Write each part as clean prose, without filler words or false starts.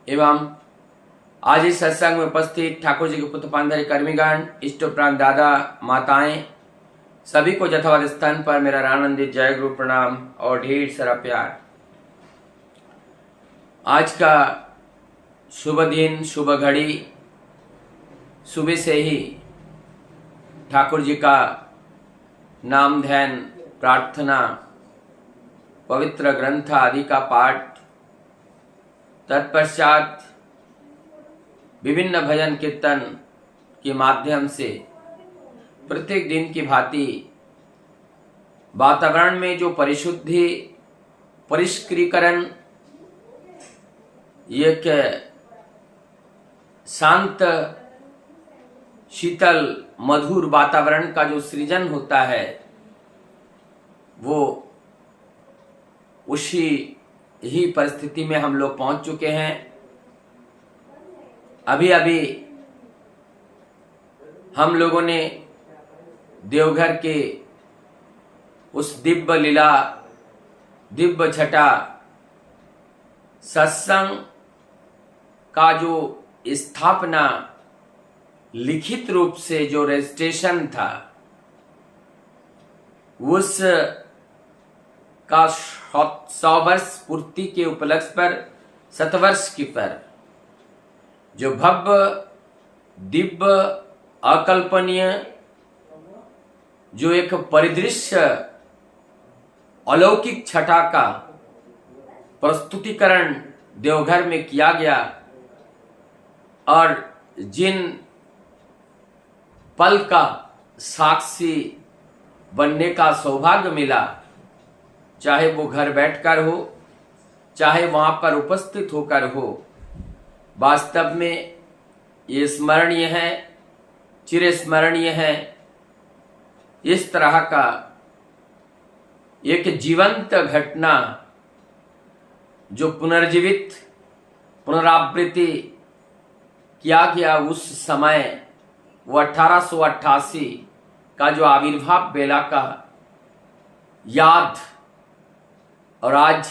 एवं आज इस सत्संग में उपस्थित ठाकुर जी के पुत्र पांधरी कर्मीगण, इष्टोपरांत दादा माताएं, सभी को यथावत स्थान पर मेरा आनंदित जय गुरु प्रणाम और ढेर सारा प्यार। आज का शुभ दिन, शुभ घड़ी, सुबह से ही ठाकुर जी का नाम ध्यान, प्रार्थना, पवित्र ग्रंथ आदि का पाठ, तत्पश्चात विभिन्न भजन कीर्तन के माध्यम से प्रत्येक दिन की भांति वातावरण में जो परिशुद्धि, परिष्कृतिकरण, एक शांत, शीतल, मधुर वातावरण का जो सृजन होता है, वो उसी ही परिस्थिति में हम लोग पहुंच चुके हैं। अभी अभी हम लोगों ने देवघर के उस दिव्य लीला, दिव्य छटा सत्संग का जो स्थापना लिखित रूप से जो रजिस्ट्रेशन था, उस का 100 वर्ष पूर्ति के उपलक्ष्य पर, शतवर्ष की पर जो भव्य, दिव्य, अकल्पनीय जो एक परिदृश्य अलौकिक छटा का प्रस्तुतिकरण देवघर में किया गया, और जिन पल का साक्षी बनने का सौभाग्य मिला, चाहे वो घर बैठकर हो, चाहे वहां पर उपस्थित होकर हो, वास्तव में ये स्मरणीय है, चिरस्मरणीय है। इस तरह का एक जीवंत घटना जो पुनर्जीवित, पुनरावृत्ति किया गया उस समय, वो 1888 का जो आविर्भाव बेला का याद, और आज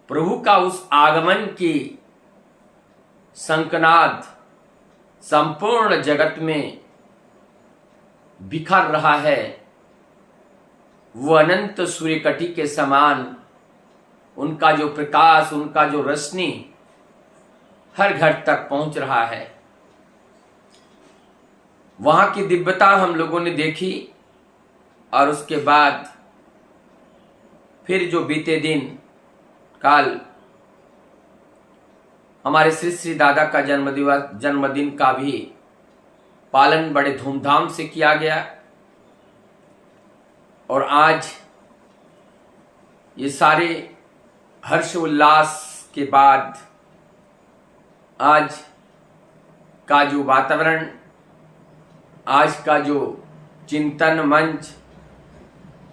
प्रभु का उस आगमन की शंखनाद संपूर्ण जगत में बिखर रहा है। वो अनंत सूर्यकटी के समान उनका जो प्रकाश, उनका जो रोशनी हर घर तक पहुंच रहा है। वहां की दिव्यता हम लोगों ने देखी, और उसके बाद फिर जो बीते दिन काल हमारे श्री श्री दादा का जन्मदिन का भी पालन बड़े धूमधाम से किया गया, और आज ये सारे हर्ष उल्लास के बाद आज का जो वातावरण, आज का जो चिंतन मंच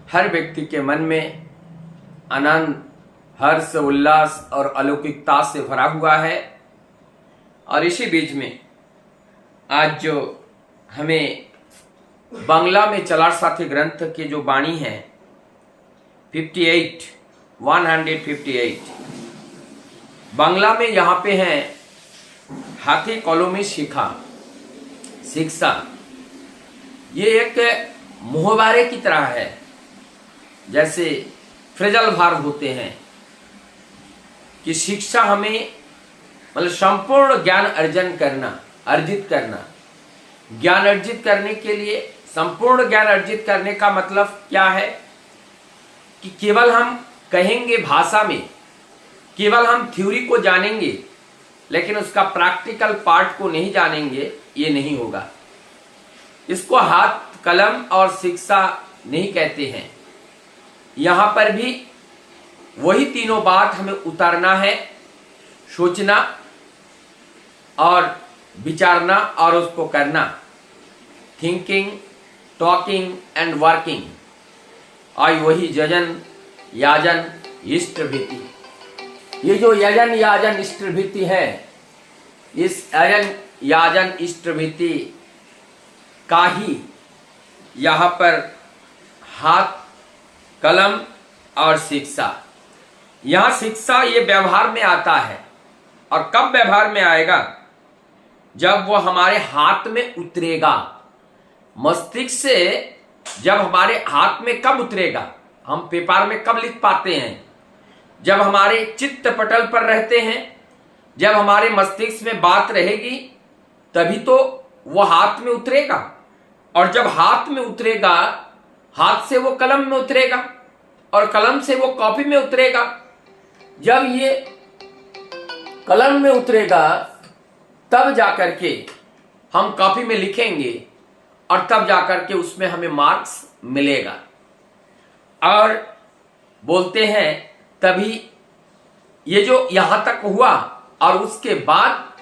हर व्यक्ति के मन में आनंद, हर्ष, उल्लास और अलौकिकता से भरा हुआ है। और इसी बीच में आज जो हमें बांग्ला में चलार साथी ग्रंथ की जो वाणी है 158 बांग्ला में यहाँ पे है, हाथी कलमी शिक्षा। ये एक मुहबारे की तरह है, जैसे फ्रेजल भार होते हैं कि शिक्षा हमें मतलब संपूर्ण ज्ञान अर्जित करना। ज्ञान अर्जित करने के लिए, संपूर्ण ज्ञान अर्जित करने का मतलब क्या है कि केवल हम कहेंगे भाषा में, केवल हम थ्योरी को जानेंगे, लेकिन उसका प्रैक्टिकल पार्ट को नहीं जानेंगे, ये नहीं होगा। इसको हाथ कलम और शिक्षा नहीं कहते हैं। यहाँ पर भी वही तीनों बात हमें उतारना है, सोचना और विचारना और उसको करना। Thinking, talking and working. और वही यजन, याजन, इष्ट भीति। ये जो यजन, याजन, इष्ट भीति है, इस यजन, याजन, इष्ट भीति का ही यहाँ पर हाथ, कलम और शिक्षा। यहाँ शिक्षा ये व्यवहार में आता है, और कब व्यवहार में आएगा? जब वो हमारे हाथ में उतरेगा। मस्तिष्क से जब हमारे हाथ में कब उतरेगा? हम पेपर में कब लिख पाते हैं? जब हमारे चित्त पटल पर रहते हैं, जब हमारे मस्तिष्क में बात रहेगी, तभी तो वो हाथ में उतरेगा। और जब हाथ में उतरेगा, हाथ से वो कलम में उतरेगा और कलम से वो कॉपी में उतरेगा। जब ये कलम में उतरेगा तब जाकर के हम कॉपी में लिखेंगे और तब जाकर के उसमें हमें मार्क्स मिलेगा। और बोलते हैं तभी ये जो यहां तक हुआ और उसके बाद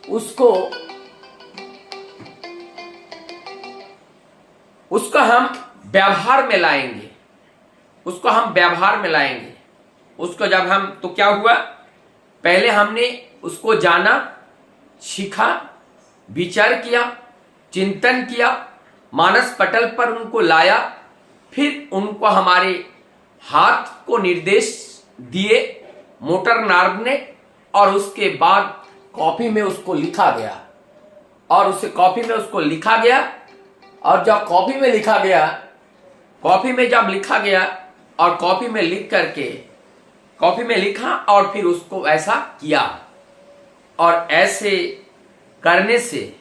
उसको हम व्यवहार में लाएंगे। उसको जब हम, तो क्या हुआ? पहले हमने उसको जाना, सीखा, विचार किया, चिंतन किया, मानस पटल पर उनको लाया, फिर उनको हमारे हाथ को निर्देश दिए मोटर नार्व ने, और उसके बाद कॉपी में उसको लिखा गया। और उसे कॉपी में उसको लिखा गया, और जब कॉपी में लिखा गया, कॉपी में जब लिखा गया और कॉपी में लिख करके, कॉपी में लिखा और फिर उसको ऐसा किया, और ऐसे करने से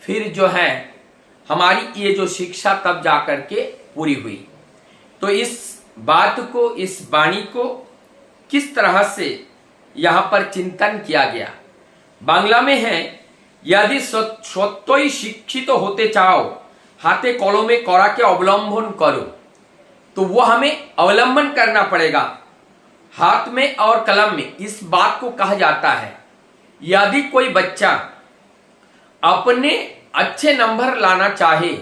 फिर जो है हमारी ये जो शिक्षा तब जाकर के पूरी हुई। तो इस बात को, इस वाणी को किस तरह से यहां पर चिंतन किया गया? बांग्ला में है, यदि सत्यई शिक्षित होते चाहो, हाथे कलमे करा के अवलंबन करो। तो वो हमें अवलंबन करना पड़ेगा हाथ में और कलम में। इस बात को कहा जाता है, यदि कोई बच्चा अपने अच्छे नंबर लाना चाहे,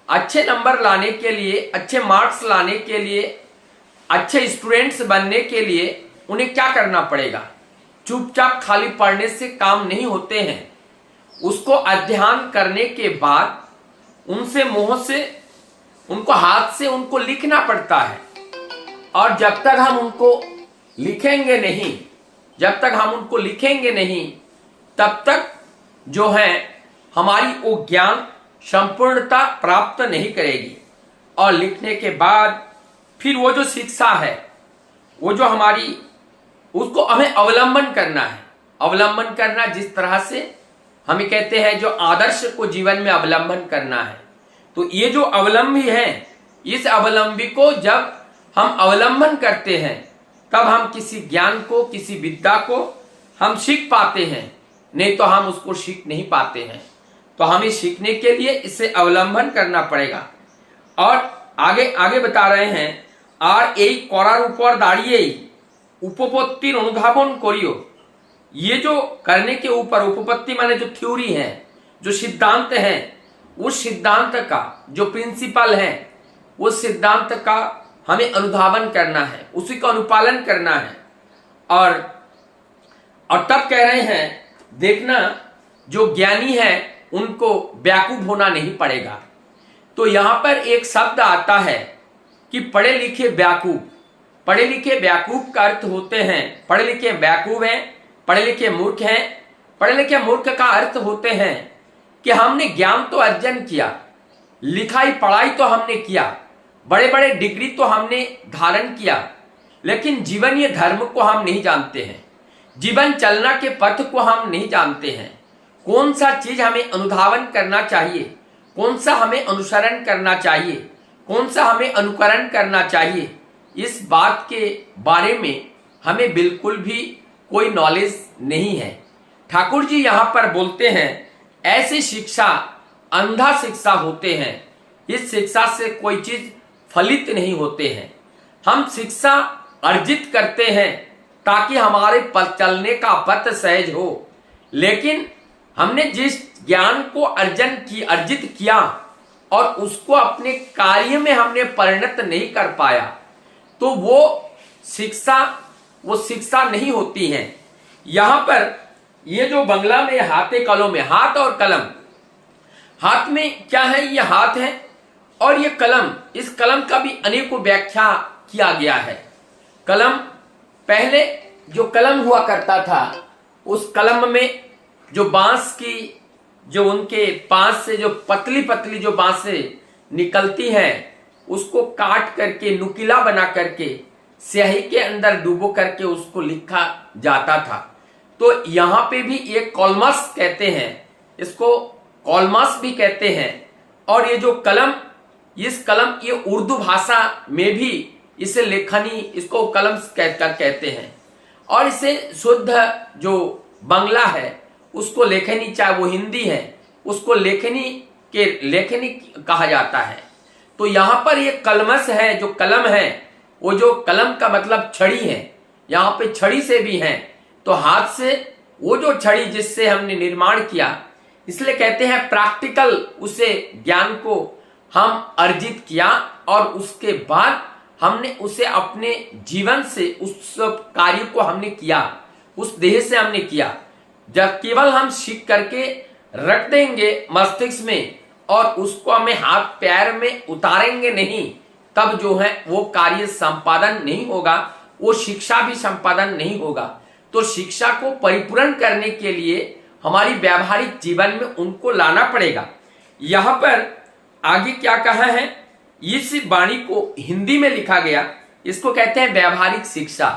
अच्छे नंबर लाने के लिए, अच्छे मार्क्स लाने के लिए, अच्छे स्टूडेंट्स बनने के लिए उन्हें क्या करना पड़ेगा? चुपचाप खाली पढ़ने से काम नहीं होते हैं। उसको अध्ययन करने के बाद उनसे, मुंह से, उनको हाथ से उनको लिखना पड़ता है। और जब तक हम उनको लिखेंगे नहीं, तब तक जो है हमारी वो ज्ञान संपूर्णता प्राप्त नहीं करेगी। और लिखने के बाद फिर वो जो शिक्षा है, वो जो हमारी, उसको हमें अवलंबन करना है। अवलंबन करना जिस तरह से हमें कहते हैं, जो आदर्श को जीवन में अवलंबन करना है। तो ये जो अवलंबी है, इस अवलंबी को जब हम अवलंबन करते हैं, तब हम किसी ज्ञान को, किसी विद्या को हम सीख पाते हैं, नहीं तो हम उसको सीख नहीं पाते हैं। तो हमें सीखने के लिए इसे अवलंबन करना पड़ेगा। और आगे आगे बता रहे हैं, আর এই করার উপর দাঁড়িয়েই उपपत्तिर अनुधावन करियो। ये जो करने के ऊपर, उपपत्ति माने जो थ्योरी है, जो सिद्धांत है, उस सिद्धांत का जो प्रिंसिपल है, उस सिद्धांत का हमें अनुधावन करना है, उसी का अनुपालन करना है। और तब कह रहे हैं, देखना जो ज्ञानी है उनको व्याकुफ होना नहीं पड़ेगा। तो यहां पर एक शब्द आता है कि पढ़े लिखे व्याकुफ। पढ़े लिखे व्याकुफ का अर्थ होते हैं, पढ़े लिखे व्याकुफ हैं, पढ़े लिखे मूर्ख हैं। पढ़े लिखे मूर्ख का अर्थ होते हैं कि हमने ज्ञान तो अर्जन किया, लिखाई पढ़ाई तो हमने किया, बड़े बड़े डिग्री तो हमने धारण किया, लेकिन जीवनीय धर्म को हम नहीं जानते हैं, जीवन चलना के पथ को हम नहीं जानते हैं। कौन सा चीज हमें अनुधावन करना चाहिए, कौन सा हमें अनुसरण करना चाहिए, कौन सा हमें अनुकरण करना चाहिए, इस बात के बारे में हमें बिल्कुल भी कोई नॉलेज नहीं है। ठाकुर जी यहां पर बोलते हैं, ऐसी शिक्षा अंधा शिक्षा होते हैं। इस शिक्षा से कोई चीज फलित नहीं होते हैं। हम शिक्षा अर्जित करते हैं ताकि हमारे पथ चलने का पथ सहज हो, लेकिन हमने जिस ज्ञान को अर्जित किया और उसको अपने कार्य में हमने परिणत नहीं कर पाया, तो वो शिक्षा नहीं होती है। यहां पर ये जो बंगला में हाथे कलम में, हाथ और कलम, हाथ में क्या है? ये हाथ है और ये कलम। इस कलम का भी अनेकों व्याख्या किया गया है। कलम, पहले जो कलम हुआ करता था उस कलम में जो बांस की, जो उनके पास से जो पतली पतली जो बांसें निकलती हैं, उसको काट करके नुकीला बना करके स्याही के अंदर डुबो करके उसको लिखा जाता था। तो यहां पे भी ये कॉलमस कहते हैं, इसको कॉलमस भी कहते हैं। और ये जो कलम, इस कलम, ये उर्दू भाषा में भी इसे लेखनी, इसको कलम कहते हैं। और इसे शुद्ध जो बांग्ला है उसको लेखनी, चाहे वो हिंदी है, उसको लेखनी कहा जाता है। तो यहां पर ये कलमस है, जो कलम है, वो जो कलम का मतलब छड़ी है, यहाँ पे छड़ी से भी है। तो हाथ से वो जो छड़ी जिससे हमने निर्माण किया, इसलिए कहते हैं प्रैक्टिकल उसे ज्ञान को हम अर्जित किया और उसके बाद हमने उसे अपने जीवन से उस कार्य को हमने किया, उस देह से हमने किया। जब केवल हम सीख करके रख देंगे मस्तिष्क में और उसको हमें हाथ पैर में उतारेंगे नहीं, तब जो है वो कार्य संपादन नहीं होगा, वो शिक्षा भी संपादन नहीं होगा। तो शिक्षा को परिपूर्ण करने के लिए हमारी व्यावहारिक जीवन में उनको लाना पड़ेगा। यहां पर आगे क्या कहा है, इस वाणी को हिंदी में लिखा गया, इसको कहते हैं व्यावहारिक शिक्षा।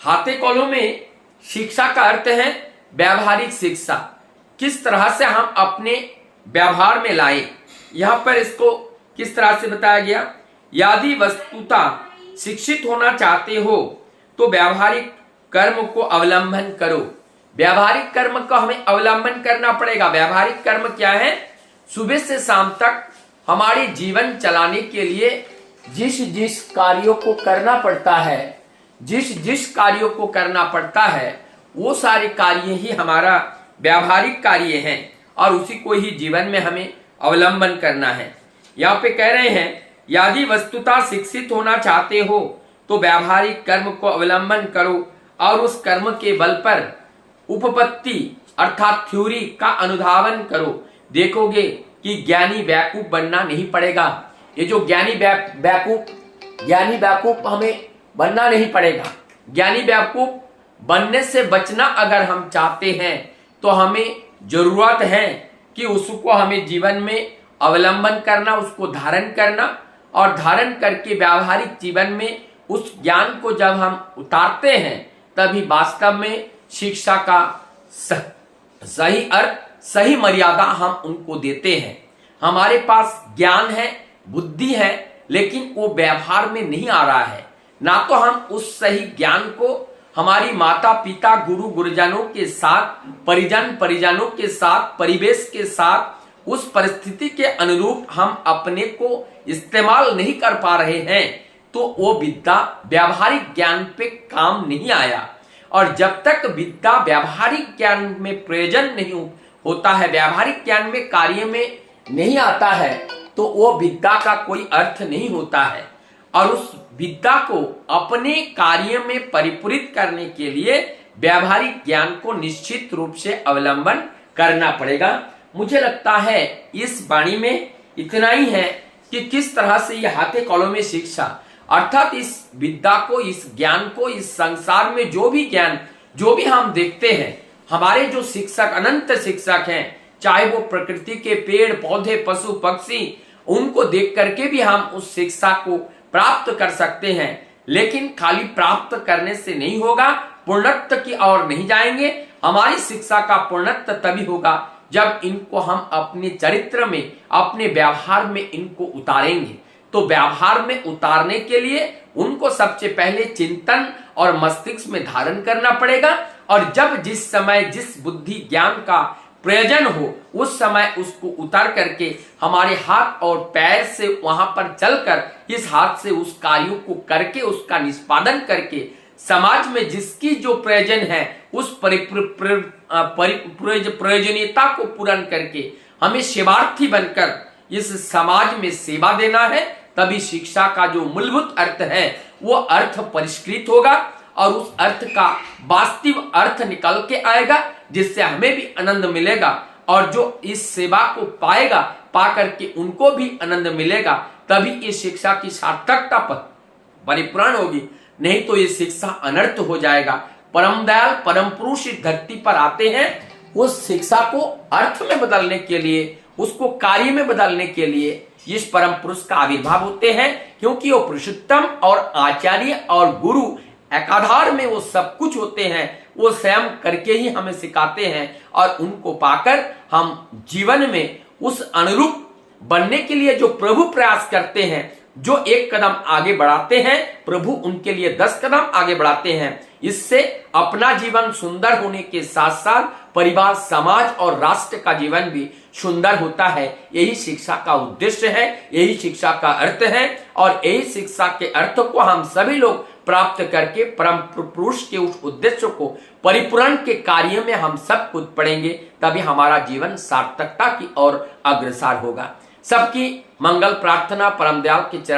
हाथे कॉलों में शिक्षा का अर्थ है व्यावहारिक शिक्षा, किस तरह से हम अपने व्यवहार में लाए। यहां पर इसको किस तरह से बताया गया, यदि वस्तुतः शिक्षित होना चाहते हो तो व्यावहारिक कर्म को अवलंबन करो। व्यावहारिक कर्म का हमें अवलंबन करना पड़ेगा। व्यावहारिक कर्म क्या है, सुबह से शाम तक हमारे जीवन चलाने के लिए जिस जिस कार्यों को करना पड़ता है, जिस जिस कार्यों को करना पड़ता है, वो सारे कार्य ही हमारा व्यावहारिक कार्य हैं और उसी को ही जीवन में हमें अवलंबन करना है। यहाँ पे कह रहे हैं, यदि वस्तुतः शिक्षित होना चाहते हो तो व्यावहारिक कर्म को अवलंबन करो और उस कर्म के बल पर उपपत्ति अर्थात थ्योरी का अनुधावन करो। देखोगे कि ज्ञानी बेवकूफ बनना नहीं पड़ेगा। ये जो ज्ञानी बेवकूफ हमें बनना नहीं पड़ेगा। ज्ञानी बेवकूफ बनने से बचना अगर हम चाहते हैं तो हमें जरूरत है कि उसको हमें जीवन में अवलंबन करना, उसको धारण करना, और धारण करके व्यावहारिक जीवन में उस ज्ञान को जब हम उतारते हैं तभी वास्तव में शिक्षा का सही अर्थ, सही मर्यादा हम उनको देते हैं। हमारे पास ज्ञान है, बुद्धि है, लेकिन वो व्यवहार में नहीं आ रहा है। ना तो हम उस सही ज्ञान को हमारी माता पिता गुरु गुरुजनों के साथ, परिजनों के साथ, परिवेश के साथ, उस परिस्थिति के अनुरूप हम अपने को इस्तेमाल नहीं कर पा रहे हैं, तो वो विद्या व्यावहारिक ज्ञान पे काम नहीं आया। और जब तक विद्या व्यावहारिक ज्ञान में प्रयोजन नहीं होता है, व्यावहारिक ज्ञान में कार्य में नहीं आता है, तो वो विद्या का कोई अर्थ नहीं होता है। और उस विद्या को अपने कार्य में परिपूरित करने के लिए व्यावहारिक ज्ञान को निश्चित रूप से अवलंबन करना पड़ेगा। मुझे लगता है इस वाणी में इतना ही है कि किस तरह से ये हाथे कॉलों में शिक्षा, अर्थात इस विद्या को, इस ज्ञान को, इस संसार में जो भी ज्ञान, जो भी हम देखते हैं, हमारे जो शिक्षक, अनंत शिक्षक हैं, चाहे वो प्रकृति के पेड़ पौधे पशु पक्षी, उनको देख करके भी हम उस शिक्षा को प्राप्त कर सकते हैं। लेकिन खाली प्राप्त करने से नहीं होगा, पूर्णत्व की ओर नहीं जाएंगे। हमारी शिक्षा का पूर्णत्व तभी होगा जब इनको हम अपने चरित्र में, अपने व्यवहार में इनको उतारेंगे। तो व्यवहार में उतारने के लिए उनको सबसे पहले चिंतन और मस्तिष्क में धारण करना पड़ेगा। और जब जिस समय जिस बुद्धि ज्ञान का प्रयोजन हो, उस समय उसको उतार करके हमारे हाथ और पैर से वहां पर चलकर इस हाथ से उस कार्यों को करके, उसका निष्पादन करके, समाज में जिसकी जो प्रयोजन है उस प्रयोजनीयता को पूर्ण करके हमें सेवार्थी बनकर इस समाज में सेवा देना है। तभी शिक्षा का जो मूलभूत अर्थ है वो अर्थ परिष्कृत होगा और उस अर्थ का वास्तविक अर्थ निकल के आएगा, जिससे हमें भी आनंद मिलेगा और जो इस सेवा को पाएगा, पा करके उनको भी आनंद मिलेगा। तभी इस शिक्षा की सार्थकता परिपूर्ण होगी, नहीं तो ये शिक्षा अनर्थ हो जाएगा, परम दयाल परम पुरुष इस धरती पर आते हैं, उस शिक्षा को अर्थ में बदलने के लिए, उसको कार्य में बदलने के लिए इस परम पुरुष का आविर्भाव होते हैं, क्योंकि वो पुरुषोत्तम और आचार्य और गुरु एकाधार में वो सब कुछ होते हैं। वो स्वयं करके ही हमें सिखाते हैं और उनको पाकर हम जीवन में उस अनुरूप बनने के लिए जो प्रभु प्रयास करते हैं, जो एक कदम आगे बढ़ाते हैं, प्रभु उनके लिए 10 कदम आगे बढ़ाते हैं। इससे अपना जीवन सुंदर होने के साथ साथ परिवार, समाज और राष्ट्र का जीवन भी सुंदर होता है। यही शिक्षा का उद्देश्य है, यही शिक्षा का अर्थ है और यही शिक्षा के अर्थ को हम सभी लोग प्राप्त करके परम पुरुष के उस उद्देश्य को परिपूर्ण के कार्य में हम सब कूद पड़ेंगे, तभी हमारा जीवन सार्थकता की ओर अग्रसर होगा। सबकी मंगल प्रार्थना परम दयाल के चरण